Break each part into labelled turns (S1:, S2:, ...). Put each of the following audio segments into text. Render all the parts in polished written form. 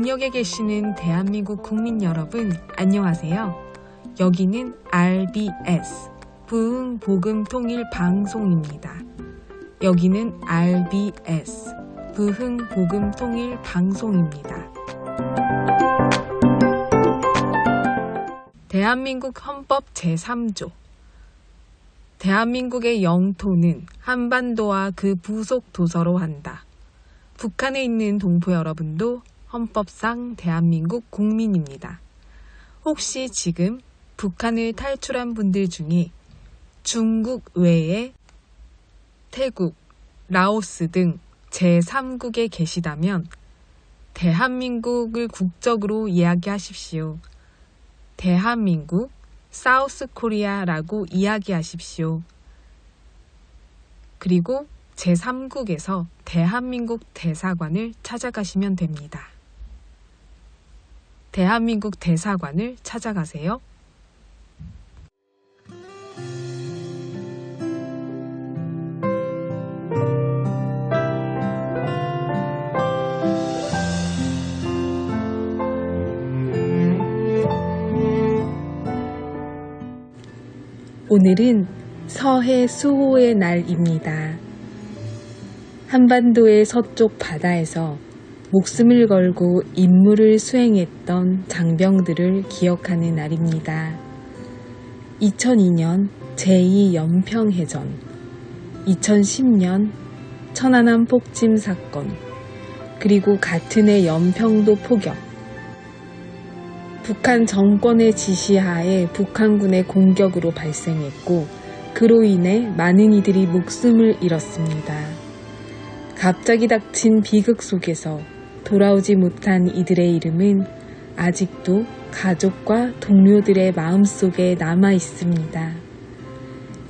S1: 영역에 계시는 대한민국 국민 여러분, 안녕하세요. 여기는 RBS, 부흥복음통일방송입니다. 여기는 RBS, 부흥복음통일방송입니다. 대한민국 헌법 제3조. 대한민국의 영토는 한반도와 그 부속 도서로 한다. 북한에 있는 동포 여러분도 헌법상 대한민국 국민입니다. 혹시 지금 북한을 탈출한 분들 중에 중국 외에 태국, 라오스 등 제3국에 계시다면 대한민국을 국적으로 이야기하십시오. 대한민국, 사우스 코리아라고 이야기하십시오. 그리고 제3국에서 대한민국 대사관을 찾아가시면 됩니다. 대한민국 대사관을 찾아가세요. 오늘은 서해 수호의 날입니다. 한반도의 서쪽 바다에서 목숨을 걸고 임무를 수행했던 장병들을 기억하는 날입니다. 2002년 제2연평해전, 2010년 천안함 폭침 사건, 그리고 같은 해 연평도 포격, 북한 정권의 지시하에 북한군의 공격으로 발생했고 그로 인해 많은 이들이 목숨을 잃었습니다. 갑자기 닥친 비극 속에서 돌아오지 못한 이들의 이름은 아직도 가족과 동료들의 마음속에 남아 있습니다.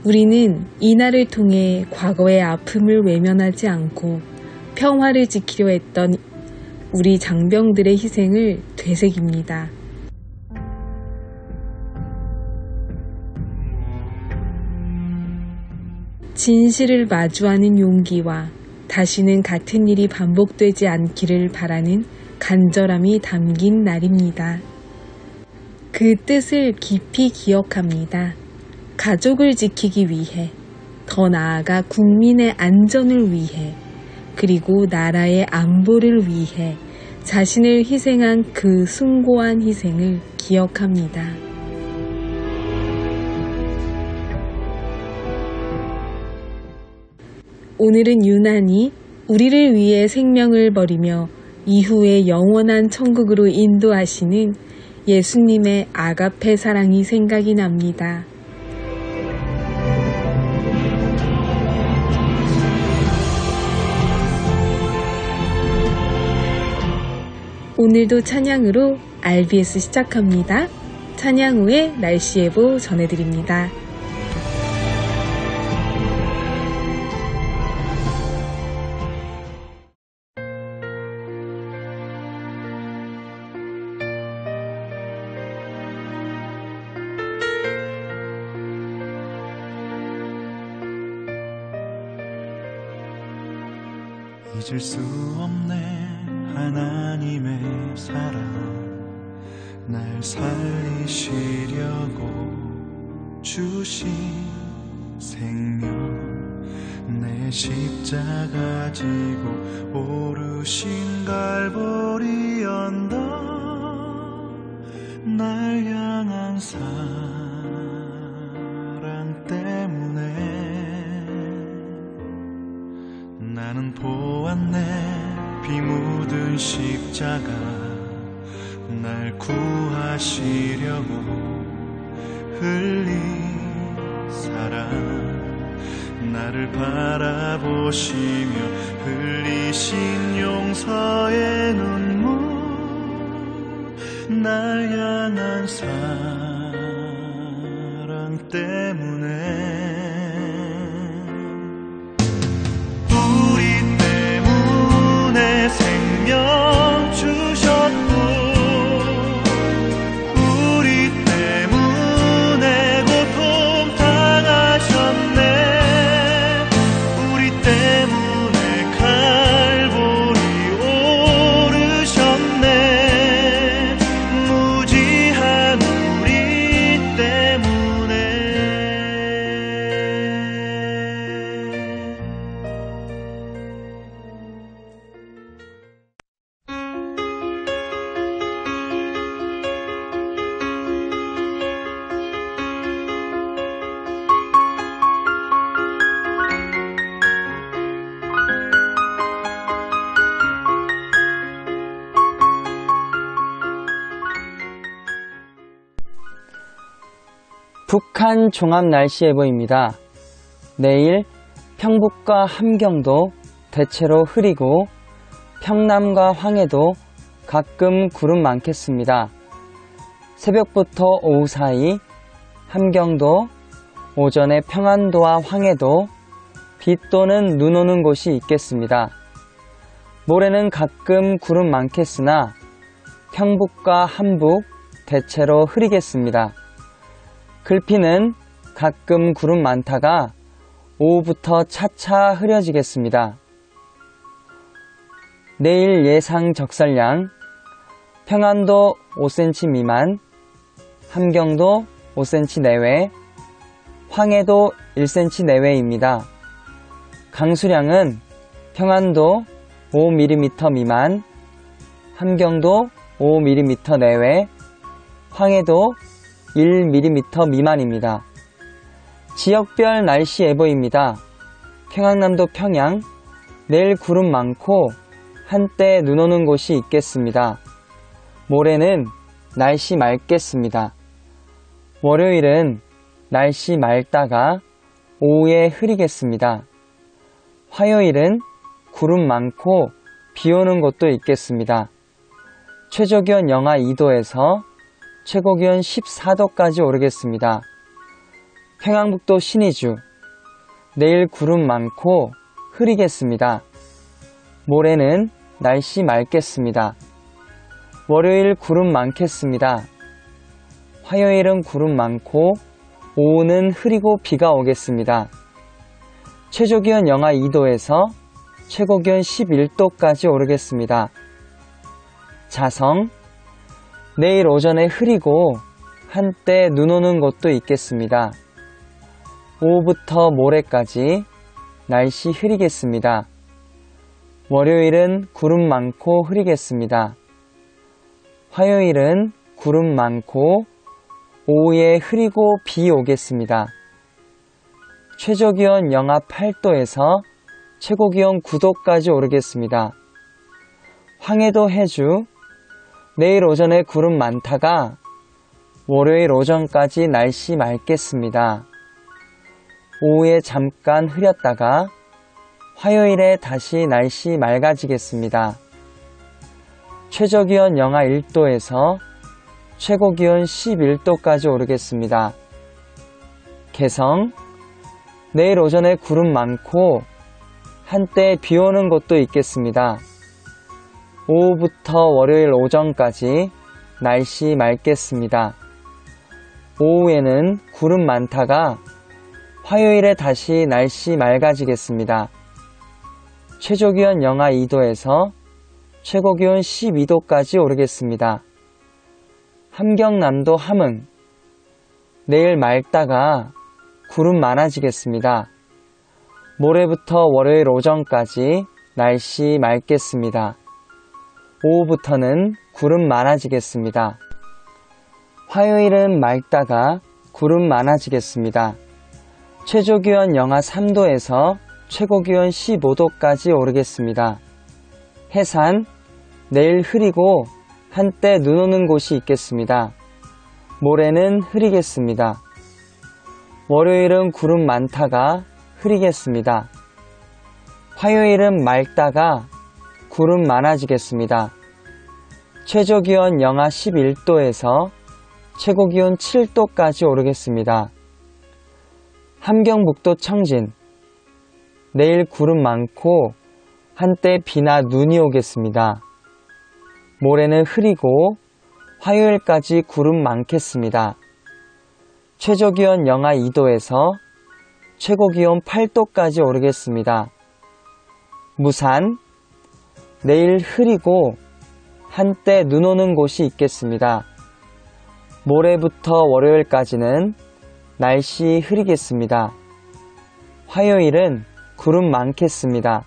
S1: 우리는 이날을 통해 과거의 아픔을 외면하지 않고 평화를 지키려 했던 우리 장병들의 희생을 되새깁니다. 진실을 마주하는 용기와 다시는 같은 일이 반복되지 않기를 바라는 간절함이 담긴 날입니다. 그 뜻을 깊이 기억합니다. 가족을 지키기 위해, 더 나아가 국민의 안전을 위해, 그리고 나라의 안보를 위해 자신을 희생한 그 숭고한 희생을 기억합니다. 오늘은 유난히 우리를 위해 생명을 버리며 이후에 영원한 천국으로 인도하시는 예수님의 아가페 사랑이 생각이 납니다. 오늘도 찬양으로 RBS 시작합니다. 찬양 후에 날씨 예보 전해드립니다.
S2: 잊을 수 없네 하나님의 사랑, 날 살리시려고 주신 생명, 내 십자가 지고 오르신 갈보리 언덕, 날 향한 사랑 때문에 나는 보았네. 피 묻은 십자가, 날 구하시려고 흘린 사랑, 나를 바라보시며 흘리신 용서의 눈물, 날 향한 사랑 때문에 생명 주셨고, 우리 때문에 고통 당하셨네. 우리 때문에 갈보리 오르셨네.
S3: 북한 종합날씨예보입니다. 내일 평북과 함경도 대체로 흐리고 평남과 황해도 가끔 구름 많겠습니다. 새벽부터 오후 사이 함경도, 오전에 평안도와 황해도 비 또는 눈 오는 곳이 있겠습니다. 모레는 가끔 구름 많겠으나 평북과 함북 대체로 흐리겠습니다. 글피는 가끔 구름 많다가 오후부터 차차 흐려지겠습니다. 내일 예상 적설량 평안도 5cm 미만, 함경도 5cm 내외, 황해도 1cm 내외입니다. 강수량은 평안도 5mm 미만, 함경도 5mm 내외, 황해도 1mm 미만입니다. 지역별 날씨 예보입니다. 평안남도 평양, 내일 구름 많고 한때 눈 오는 곳이 있겠습니다. 모레는 날씨 맑겠습니다. 월요일은 날씨 맑다가 오후에 흐리겠습니다. 화요일은 구름 많고 비 오는 곳도 있겠습니다. 최저기온 영하 2도에서 최고기온 14도까지 오르겠습니다. 평안북도 신의주, 내일 구름 많고 흐리겠습니다. 모레는 날씨 맑겠습니다. 월요일 구름 많겠습니다. 화요일은 구름 많고 오후는 흐리고 비가 오겠습니다. 최저기온 영하 2도에서 최고기온 11도까지 오르겠습니다. 자성, 내일 오전에 흐리고 한때 눈 오는 곳도 있겠습니다. 오후부터 모레까지 날씨 흐리겠습니다. 월요일은 구름 많고 흐리겠습니다. 화요일은 구름 많고 오후에 흐리고 비 오겠습니다. 최저기온 영하 8도에서 최고기온 9도까지 오르겠습니다. 황해도 해주, 내일 오전에 구름 많다가 월요일 오전까지 날씨 맑겠습니다. 오후에 잠깐 흐렸다가 화요일에 다시 날씨 맑아지겠습니다. 최저기온 영하 1도에서 최고기온 11도까지 오르겠습니다. 개성, 내일 오전에 구름 많고 한때 비 오는 곳도 있겠습니다. 오후부터 월요일 오전까지 날씨 맑겠습니다. 오후에는 구름 많다가 화요일에 다시 날씨 맑아지겠습니다. 최저기온 영하 2도에서 최고기온 12도까지 오르겠습니다. 함경남도 함흥, 내일 맑다가 구름 많아지겠습니다. 모레부터 월요일 오전까지 날씨 맑겠습니다. 오후부터는 구름 많아지겠습니다. 화요일은 맑다가 구름 많아지겠습니다. 최저기온 영하 3도에서 최고기온 15도까지 오르겠습니다. 해산, 내일 흐리고 한때 눈 오는 곳이 있겠습니다. 모레는 흐리겠습니다. 월요일은 구름 많다가 흐리겠습니다. 화요일은 맑다가 구름 많아지겠습니다. 최저기온 영하 11도에서 최고기온 7도까지 오르겠습니다. 함경북도 청진, 내일 구름 많고 한때 비나 눈이 오겠습니다. 모레는 흐리고 화요일까지 구름 많겠습니다. 최저기온 영하 2도에서 최고기온 8도까지 오르겠습니다. 무산, 내일 흐리고 한때 눈 오는 곳이 있겠습니다. 모레부터 월요일까지는 날씨 흐리겠습니다. 화요일은 구름 많겠습니다.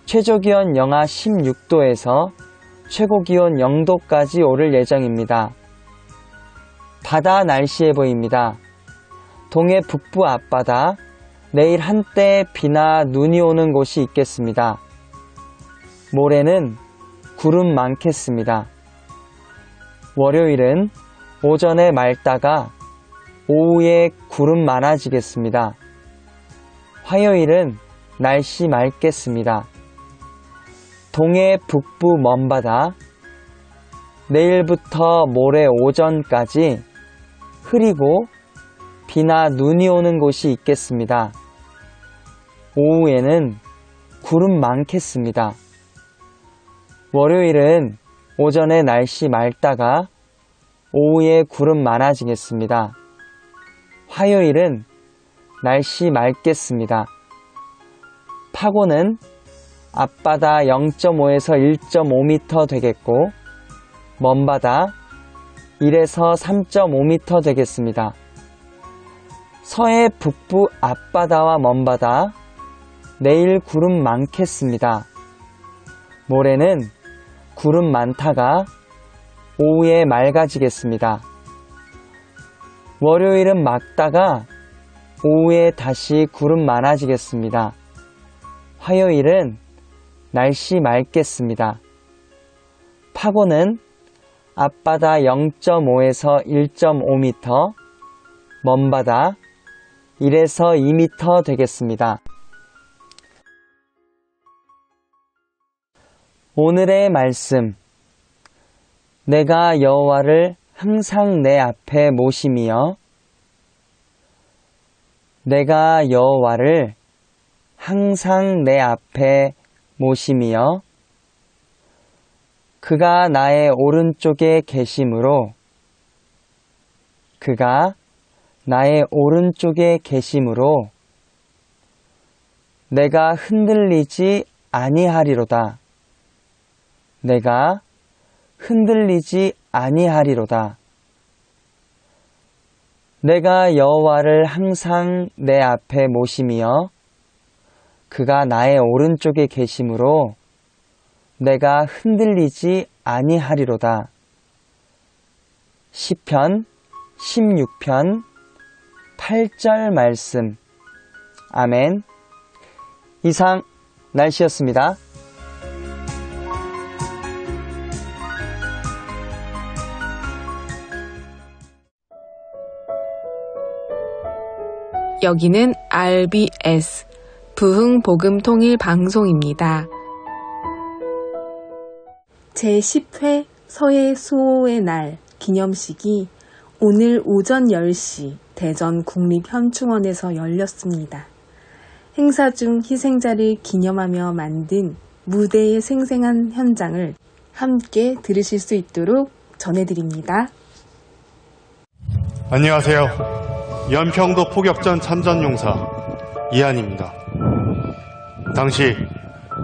S3: 최저기온 영하 16도에서 최고기온 0도까지 오를 예정입니다. 바다 날씨 예보입니다. 동해 북부 앞바다, 내일 한때 비나 눈이 오는 곳이 있겠습니다. 모레는 구름 많겠습니다. 월요일은 오전에 맑다가 오후에 구름 많아지겠습니다. 화요일은 날씨 맑겠습니다. 동해 북부 먼바다, 내일부터 모레 오전까지 흐리고 비나 눈이 오는 곳이 있겠습니다. 오후에는 구름 많겠습니다. 월요일은 오전에 날씨 맑다가 오후에 구름 많아지겠습니다. 화요일은 날씨 맑겠습니다. 파고는 앞바다 0.5에서 1.5m 되겠고 먼바다 1에서 3.5m 되겠습니다. 서해 북부 앞바다와 먼바다 내일 구름 많겠습니다. 모레는 구름 많다가 오후에 맑아지겠습니다. 월요일은 맑다가 오후에 다시 구름 많아지겠습니다. 화요일은 날씨 맑겠습니다. 파고는 앞바다 0.5에서 1.5m, 먼바다 1에서 2m 되겠습니다. 오늘의 말씀. 내가 여호와를 항상 내 앞에 모심이여. 내가 여호와를 항상 내 앞에 모심이여. 그가 나의 오른쪽에 계심으로 그가 나의 오른쪽에 계심으로 내가 흔들리지 아니하리로다. 내가 흔들리지 아니하리로다. 내가 여호와를 항상 내 앞에 모심이여. 그가 나의 오른쪽에 계심으로 내가 흔들리지 아니하리로다. 시편 16편 8절 말씀. 아멘. 이상 날씨였습니다.
S1: 여기는 RBS 부흥복음통일방송입니다. 제10회 서해 수호의 날 기념식이 오늘 오전 10시 대전 국립현충원에서 열렸습니다. 행사 중 희생자를 기념하며 만든 무대의 생생한 현장을 함께 들으실 수 있도록 전해드립니다.
S2: 안녕하세요. 연평도 포격전 참전용사 이한입니다. 당시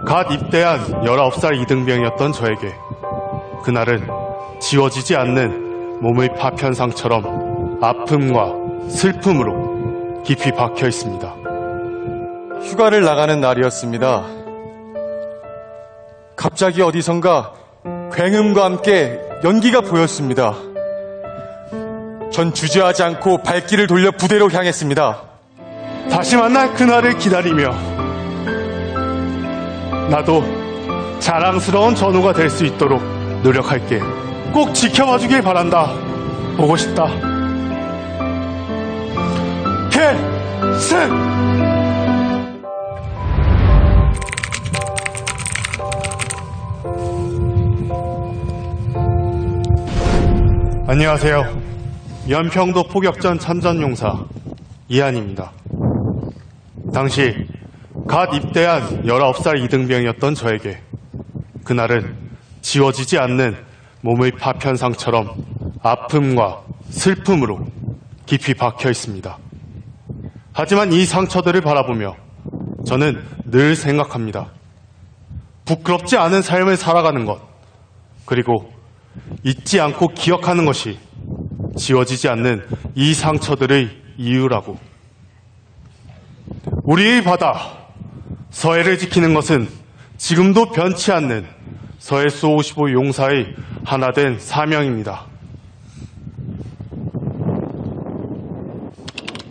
S2: 갓 입대한 19살 이등병이었던 저에게 그날은 지워지지 않는 몸의 파편상처럼 아픔과 슬픔으로 깊이 박혀 있습니다.
S4: 휴가를 나가는 날이었습니다. 갑자기 어디선가 굉음과 함께 연기가 보였습니다. 전 주저하지 않고 발길을 돌려 부대로 향했습니다.
S2: 다시 만날 그날을 기다리며 나도 자랑스러운 전우가 될 수 있도록 노력할게. 꼭 지켜봐 주길 바란다. 보고 싶다. 필승! 안녕하세요. 연평도 포격전 참전용사 이한입니다. 당시 갓 입대한 19살 이등병이었던 저에게 그날은 지워지지 않는 몸의 파편상처럼 아픔과 슬픔으로 깊이 박혀 있습니다. 하지만 이 상처들을 바라보며 저는 늘 생각합니다. 부끄럽지 않은 삶을 살아가는 것, 그리고 잊지 않고 기억하는 것이 지워지지 않는 이 상처들의 이유라고. 우리의 바다, 서해를 지키는 것은 지금도 변치 않는 서해수 55 용사의 하나된 사명입니다.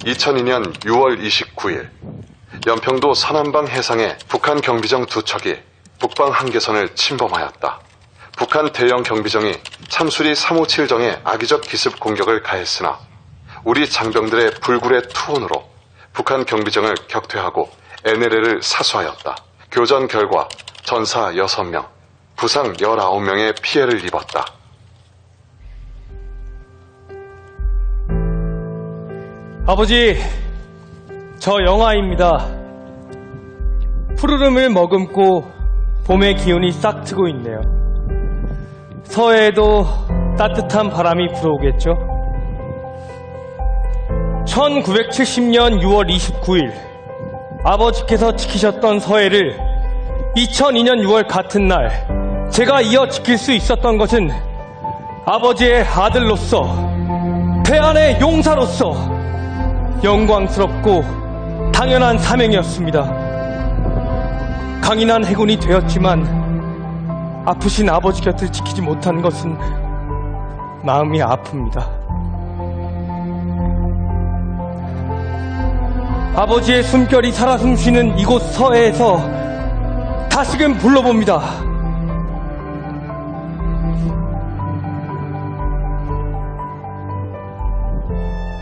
S5: 2002년 6월 29일 연평도 서남방 해상에 북한 경비정 2척이 북방 한계선을 침범하였다. 북한 대형 경비정이 참수리 357정에 악의적 기습 공격을 가했으나 우리 장병들의 불굴의 투혼으로 북한 경비정을 격퇴하고 NLL을 사수하였다. 교전 결과 전사 6명, 부상 19명의 피해를 입었다.
S6: 아버지, 저 영아입니다. 푸르름을 머금고 봄의 기운이 싹 트고 있네요. 서해에도 따뜻한 바람이 불어오겠죠? 1970년 6월 29일 아버지께서 지키셨던 서해를 2002년 6월 같은 날 제가 이어 지킬 수 있었던 것은 아버지의 아들로서, 태안의 용사로서 영광스럽고 당연한 사명이었습니다. 강인한 해군이 되었지만 아프신 아버지 곁을 지키지 못한 것은 마음이 아픕니다. 아버지의 숨결이 살아 숨쉬는 이곳 서해에서 다시금 불러봅니다.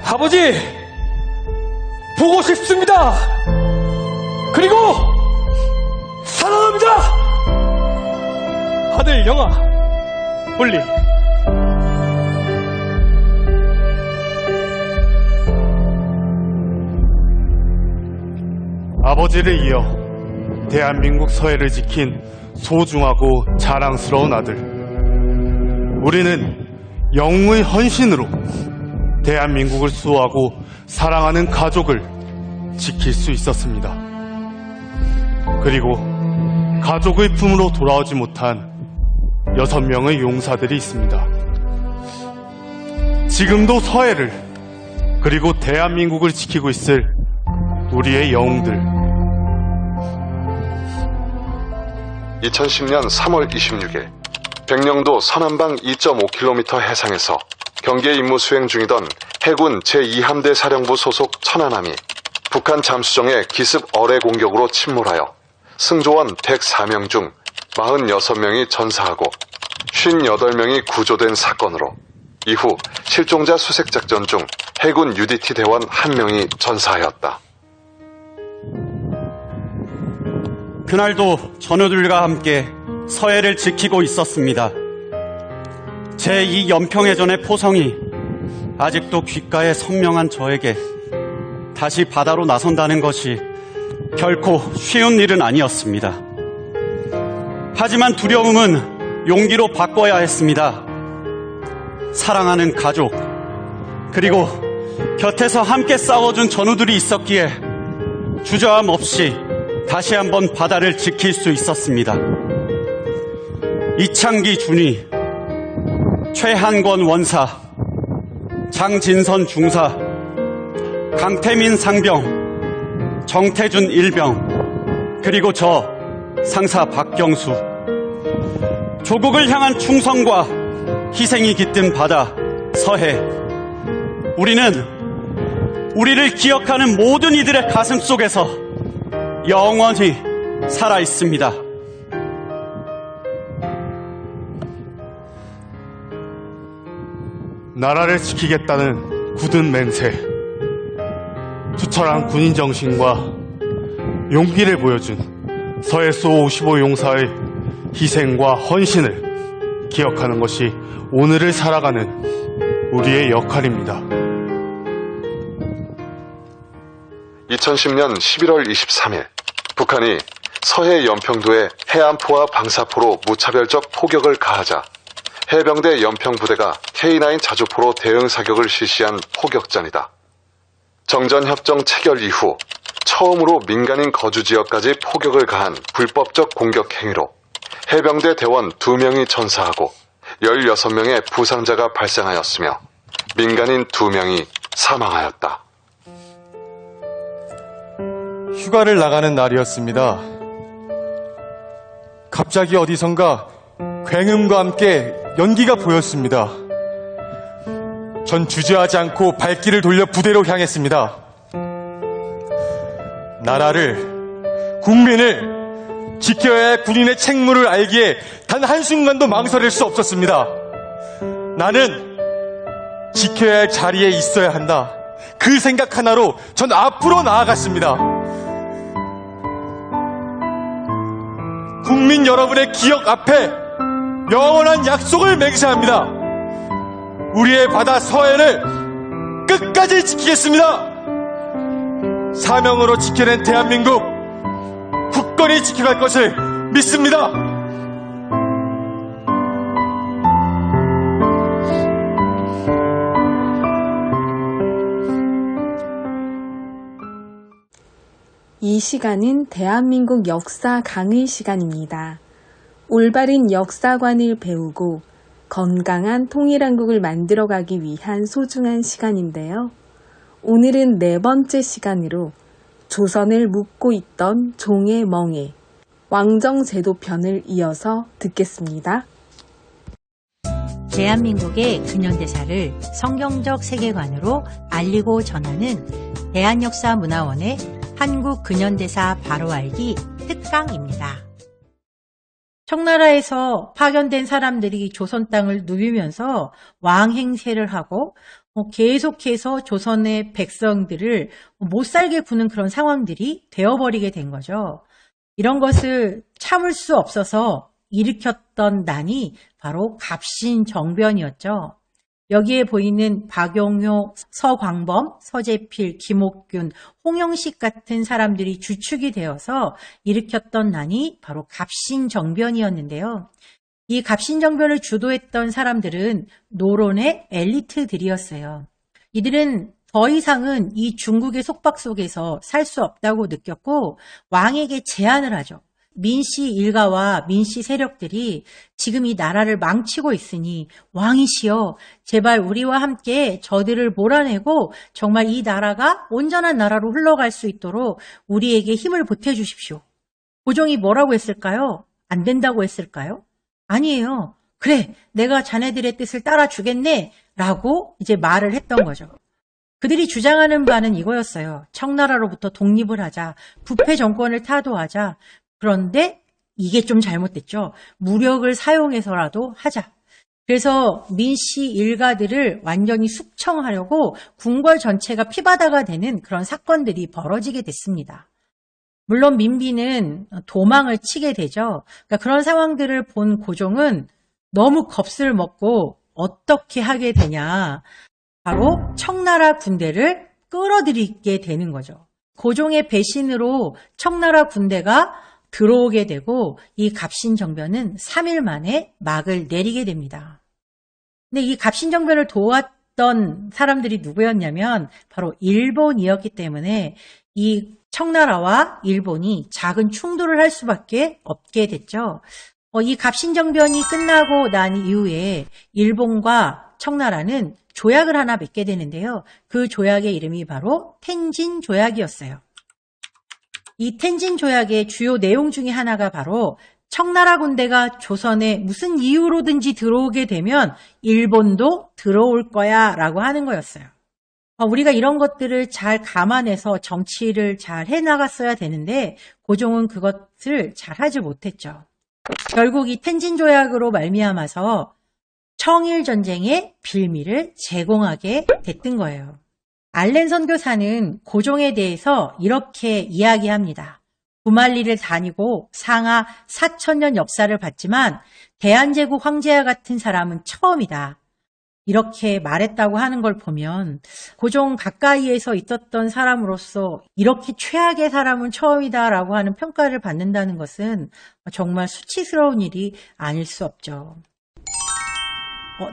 S6: 아버지, 보고 싶습니다. 그리고 사랑합니다. 아들 영아, 올리.
S2: 아버지를 이어 대한민국 서해를 지킨 소중하고 자랑스러운 아들. 우리는 영웅의 헌신으로 대한민국을 수호하고 사랑하는 가족을 지킬 수 있었습니다. 그리고 가족의 품으로 돌아오지 못한 6명의 용사들이 있습니다. 지금도 서해를 그리고 대한민국을 지키고 있을 우리의 영웅들.
S5: 2010년 3월 26일 백령도 서남방 2.5km 해상에서 경계 임무 수행 중이던 해군 제2함대 사령부 소속 천안함이 북한 잠수정의 기습 어뢰 공격으로 침몰하여 승조원 104명 중 46명이 전사하고 58명이 구조된 사건으로 이후 실종자 수색작전 중 해군 UDT 대원 1명이 전사하였다.
S7: 그날도 전우들과 함께 서해를 지키고 있었습니다. 제2 연평해전의 포성이 아직도 귓가에 선명한 저에게 다시 바다로 나선다는 것이 결코 쉬운 일은 아니었습니다. 하지만 두려움은 용기로 바꿔야 했습니다. 사랑하는 가족, 그리고 곁에서 함께 싸워준 전우들이 있었기에 주저함 없이 다시 한번 바다를 지킬 수 있었습니다. 이창기 준위, 최한권 원사, 장진선 중사, 강태민 상병, 정태준 일병, 그리고 저 상사 박경수. 조국을 향한 충성과 희생이 깃든 바다 서해. 우리는 우리를 기억하는 모든 이들의 가슴 속에서 영원히 살아 있습니다.
S2: 나라를 지키겠다는 굳은 맹세, 투철한 군인 정신과 용기를 보여준 서해수 55 용사의 희생과 헌신을 기억하는 것이 오늘을 살아가는 우리의 역할입니다.
S5: 2010년 11월 23일 북한이 서해 연평도에 해안포와 방사포로 무차별적 포격을 가하자 해병대 연평부대가 K9 자주포로 대응 사격을 실시한 포격전이다. 정전협정 체결 이후 처음으로 민간인 거주지역까지 포격을 가한 불법적 공격 행위로 해병대 대원 2명이 전사하고 16명의 부상자가 발생하였으며 민간인 2명이 사망하였다.
S4: 휴가를 나가는 날이었습니다. 갑자기 어디선가 굉음과 함께 연기가 보였습니다. 전 주저하지 않고 발길을 돌려 부대로 향했습니다. 나라를, 국민을 지켜야 할 군인의 책무를 알기에 단 한순간도 망설일 수 없었습니다. 나는 지켜야 할 자리에 있어야 한다. 그 생각 하나로 전 앞으로 나아갔습니다. 국민 여러분의 기억 앞에 영원한 약속을 맹세합니다. 우리의 바다 서해를 끝까지 지키겠습니다. 사명으로 지켜낸 대한민국 굳건히 지켜갈 것을 믿습니다.
S1: 이 시간은 대한민국 역사 강의 시간입니다. 올바른 역사관을 배우고 건강한 통일한국을 만들어가기 위한 소중한 시간인데요. 오늘은 4번째 시간으로 조선을 묻고 있던 종의 멍에 왕정제도 편을 이어서 듣겠습니다.
S8: 대한민국의 근현대사를 성경적 세계관으로 알리고 전하는 대한역사문화원의 한국 근현대사 바로 알기 특강입니다. 청나라에서 파견된 사람들이 조선 땅을 누비면서 왕 행세를 하고 계속해서 조선의 백성들을 못 살게 구는 그런 상황들이 되어버리게 된 거죠. 이런 것을 참을 수 없어서 일으켰던 난이 바로 갑신정변이었죠. 여기에 보이는 박용효, 서광범, 서재필, 김옥균, 홍영식 같은 사람들이 주축이 되어서 일으켰던 난이 바로 갑신정변이었는데요. 이 갑신정변을 주도했던 사람들은 노론의 엘리트들이었어요. 이들은 더 이상은 이 중국의 속박 속에서 살 수 없다고 느꼈고 왕에게 제안을 하죠. 민씨 일가와 민씨 세력들이 지금 이 나라를 망치고 있으니 왕이시여 제발 우리와 함께 저들을 몰아내고 정말 이 나라가 온전한 나라로 흘러갈 수 있도록 우리에게 힘을 보태주십시오. 고종이 뭐라고 했을까요? 안 된다고 했을까요? 아니에요. 그래, 내가 자네들의 뜻을 따라주겠네 라고 이제 말을 했던 거죠. 그들이 주장하는 바는 이거였어요. 청나라로부터 독립을 하자, 부패 정권을 타도하자. 그런데 이게 좀 잘못됐죠. 무력을 사용해서라도 하자. 그래서 민씨 일가들을 완전히 숙청하려고 궁궐 전체가 피바다가 되는 그런 사건들이 벌어지게 됐습니다. 물론 민비는 도망을 치게 되죠. 그러니까 그런 상황들을 본 고종은 너무 겁을 먹고 어떻게 하게 되냐. 바로 청나라 군대를 끌어들이게 되는 거죠. 고종의 배신으로 청나라 군대가 들어오게 되고 이 갑신정변은 3일 만에 막을 내리게 됩니다. 근데 이 갑신정변을 도왔던 사람들이 누구였냐면 바로 일본이었기 때문에 이 청나라와 일본이 작은 충돌을 할 수밖에 없게 됐죠. 이 갑신정변이 끝나고 난 이후에 일본과 청나라는 조약을 하나 맺게 되는데요. 그 조약의 이름이 바로 텐진 조약이었어요. 이 텐진 조약의 주요 내용 중에 하나가 바로 청나라 군대가 조선에 무슨 이유로든지 들어오게 되면 일본도 들어올 거야 라고 하는 거였어요. 우리가 이런 것들을 잘 감안해서 정치를 잘 해나갔어야 되는데 고종은 그것을 잘 하지 못했죠. 결국 이 텐진 조약으로 말미암아서 청일전쟁의 빌미를 제공하게 됐던 거예요. 알렌 선교사는 고종에 대해서 이렇게 이야기합니다. 구말리를 다니고 상하 4,000년 역사를 봤지만 대한제국 황제와 같은 사람은 처음이다. 이렇게 말했다고 하는 걸 보면 고종 가까이에서 있었던 사람으로서 이렇게 최악의 사람은 처음이다라고 하는 평가를 받는다는 것은 정말 수치스러운 일이 아닐 수 없죠.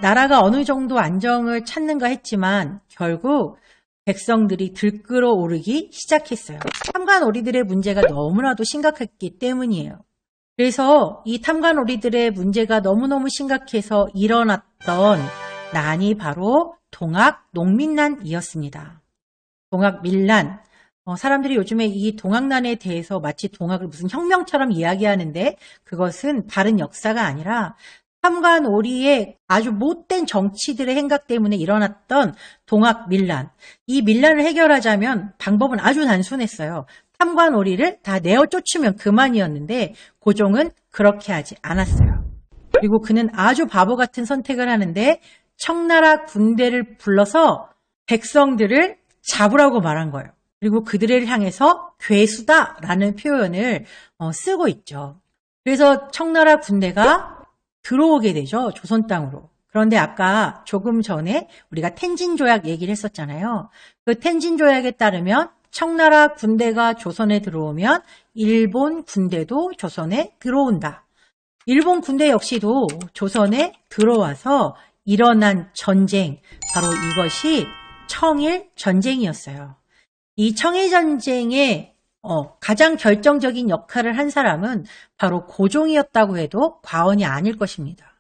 S8: 나라가 어느 정도 안정을 찾는가 했지만 결국 백성들이 들끓어 오르기 시작했어요. 탐관오리들의 문제가 너무나도 심각했기 때문이에요. 그래서 이 탐관오리들의 문제가 너무너무 심각해서 일어났던 난이 바로 동학 농민난이었습니다. 동학밀난. 사람들이 요즘에 이 동학난에 대해서 마치 동학을 무슨 혁명처럼 이야기하는데 그것은 다른 역사가 아니라 탐관오리의 아주 못된 정치들의 행각 때문에 일어났던 동학밀난. 이 밀란을 해결하자면 방법은 아주 단순했어요. 탐관오리를 다 내어 쫓으면 그만이었는데 고종은 그렇게 하지 않았어요. 그리고 그는 아주 바보 같은 선택을 하는데 청나라 군대를 불러서 백성들을 잡으라고 말한 거예요. 그리고 그들을 향해서 괴수다라는 표현을 쓰고 있죠. 그래서 청나라 군대가 들어오게 되죠. 조선 땅으로. 그런데 아까 조금 전에 우리가 텐진 조약 얘기를 했었잖아요. 그 텐진 조약에 따르면 청나라 군대가 조선에 들어오면 일본 군대도 조선에 들어온다. 일본 군대 역시도 조선에 들어와서 일어난 전쟁, 바로 이것이 청일 전쟁이었어요. 이 청일 전쟁에 가장 결정적인 역할을 한 사람은 바로 고종이었다고 해도 과언이 아닐 것입니다.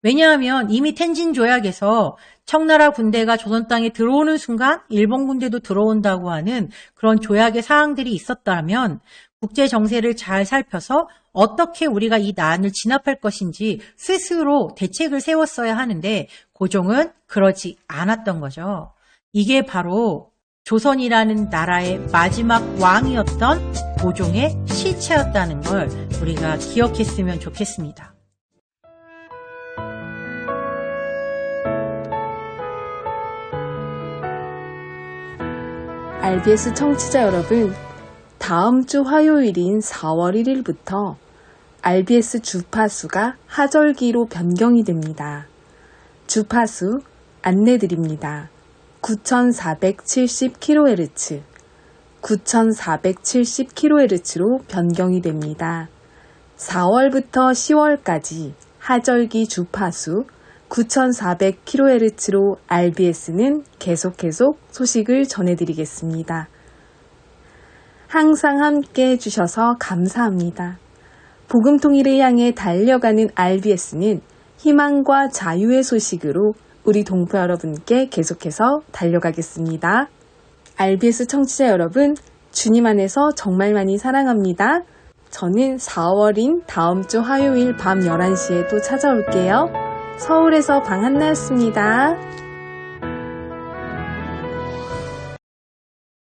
S8: 왜냐하면 이미 텐진 조약에서 청나라 군대가 조선 땅에 들어오는 순간 일본 군대도 들어온다고 하는 그런 조약의 사항들이 있었다면 국제 정세를 잘 살펴서 어떻게 우리가 이 난을 진압할 것인지 스스로 대책을 세웠어야 하는데 고종은 그러지 않았던 거죠. 이게 바로 조선이라는 나라의 마지막 왕이었던 고종의 실체였다는 걸 우리가 기억했으면 좋겠습니다.
S1: RBS 청취자 여러분, 다음 주 화요일인 4월 1일부터 RBS 주파수가 하절기로 변경이 됩니다. 주파수 안내드립니다. 9470kHz, 9470kHz로 변경이 됩니다. 4월부터 10월까지 하절기 주파수 9400kHz로 RBS는 계속 소식을 전해드리겠습니다. 항상 함께 해주셔서 감사합니다. 복음통일을 향해 달려가는 RBS는 희망과 자유의 소식으로 우리 동포 여러분께 계속해서 달려가겠습니다. RBS 청취자 여러분, 주님 안에서 정말 많이 사랑합니다. 저는 4월인 다음 주 화요일 밤 11시에 또 찾아올게요. 서울에서 방한나였습니다.